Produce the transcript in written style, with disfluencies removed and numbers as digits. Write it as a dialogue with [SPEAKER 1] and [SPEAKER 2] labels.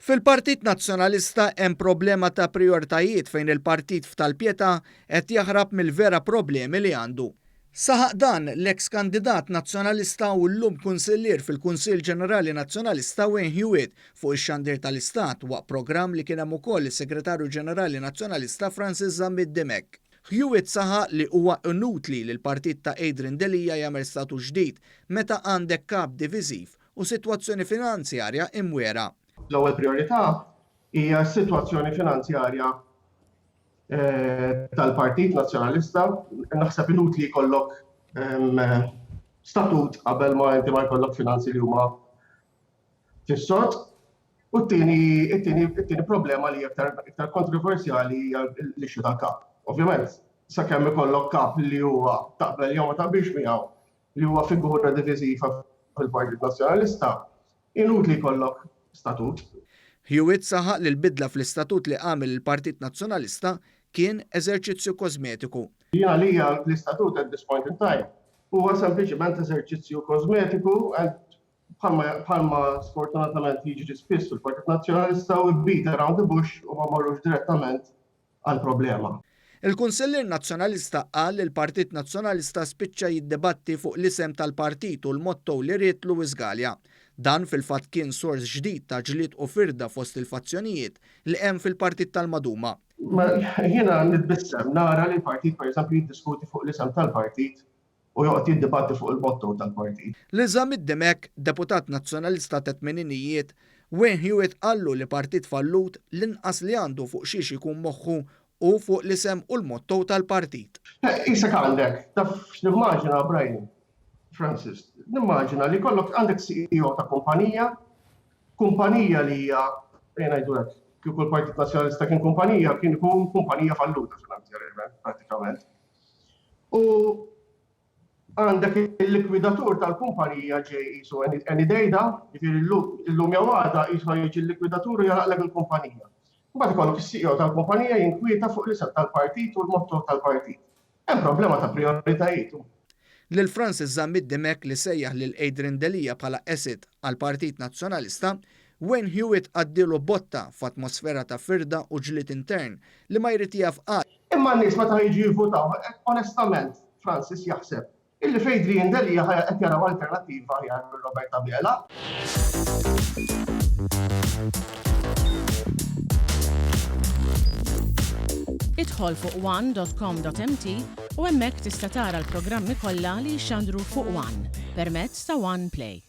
[SPEAKER 1] Fil-Partit Nazzjonalista hemm problema ta' prioritajiet fejn il-Partit f'Tal-Pjetà qed jaħrab mill-vera problemi li għandu. Saħaq dan l-eks kandidat nazzjonalista u llum kunsillier fil-Kunsill Ġenerali Nazzjonalista Wayne Hewitt fuq ix-xandir tal-Istat waqt programm li kien hemm ukoll is-Segretarju Ġenerali Nazzjonalista Francis Zambit Demek. Hewitt saħaq li huwa inutli li l-partit ta' Adrian Delija jagħmel statut ġdid meta għandek kap diviżiv u sitwazzjoni finanzjarja imwiera.
[SPEAKER 2] L-ewwel priorità hija s-sitwazzjoni finanzjarja tal-Partit Nazzjonalista. Naħseb inutli jkollok statut qabel ma inti ma jkollok finanzi li huma fis-sod. U t-tieni problema li iktar kontroversjali hija l-ixxu tal-kap. Ovvjament, sakemm ikollok kap li huwa taqbel jew ma taqbilx miegħu li huwa figura diviżiva fil-Partit Nazzjonalista, inutli jkollok statut.
[SPEAKER 1] Hewitt saħaq li l-bidla fl-istatut li għamel il-Partit Nazzjonalista kien eżerċizzju kosmetiku.
[SPEAKER 2] Jiena lija l-istatut at this point in time huwa sempliċement eżerċizzju kosmetiku bħalma sfortunatament jiġri spiss fil-Partit Nazzjonalista u beat around the bush u ma marrux direttament għall-problema.
[SPEAKER 1] Il-Kunsillier Nazzjonalista qal li l-Partit Nazzjonalista spiċċa jiddebatti fuq l-isem tal-partit u l-motto li rietlu Wisgalja. Dan fil-fatt kien sors ġdid ta' ġlied u firda fost il-fazzjonijiet li hemm fil-Partit tal-Maduma.
[SPEAKER 2] Jiena nitbissem nara li l-partit pereżempju jiddiskuti fuq l-isem tal-partit u joqgħod jiddibatti fuq il-motto tal-partit.
[SPEAKER 1] Li Zambit Demek, deputat nazzjonalista ta' tmeninijiet, Wayne Hewitt qallu li partit fallut l-inqas li għandu fuq xiex ikun moħħu u fuq l-isem u l-motto tal-partit.
[SPEAKER 2] Isek għandek, taf nimmaġina Brian, Francis, nimmaġina li kollok għandek CEO ta' kumpanija li hija ngħidulek kieku l-Partit Nazzjonalista kien kumpanija, kien ikun kumpanija falluta finanzjarjament pratikament. U għandek il-likwidatur tal-kumpanija ġej qisu any data, jiġifieri llum jew għada qisu jiġi l-likwidatur u jaraqlek il-kumpanija. Mbagħad ikollok is-CEO tal-kumpanija jinkwieta fuq l-isem tal-partit u l-motto tal-partit. Hemm problema ta' prioritajiet.
[SPEAKER 1] Lil Francis Zambit Demek li sejjaħ lil Adrian Delija bħala asset għall-Partit Nazzjonalista, Wayne Hewitt għaddilu botta f'atmosfera ta' firda u ġlied intern li ma jrid jaf qal.
[SPEAKER 2] Imma n-nies meta jiġu jivvutaw, onestament, Francis jaħseb illi f'Adrian Delija qed jaraw alternattiva ħjar Roberta Biela.
[SPEAKER 3] Idħol fuq one.com.mt u hemmhekk tista' tara l-programmi kollha li jxandru fuq One permezz ta' One Play.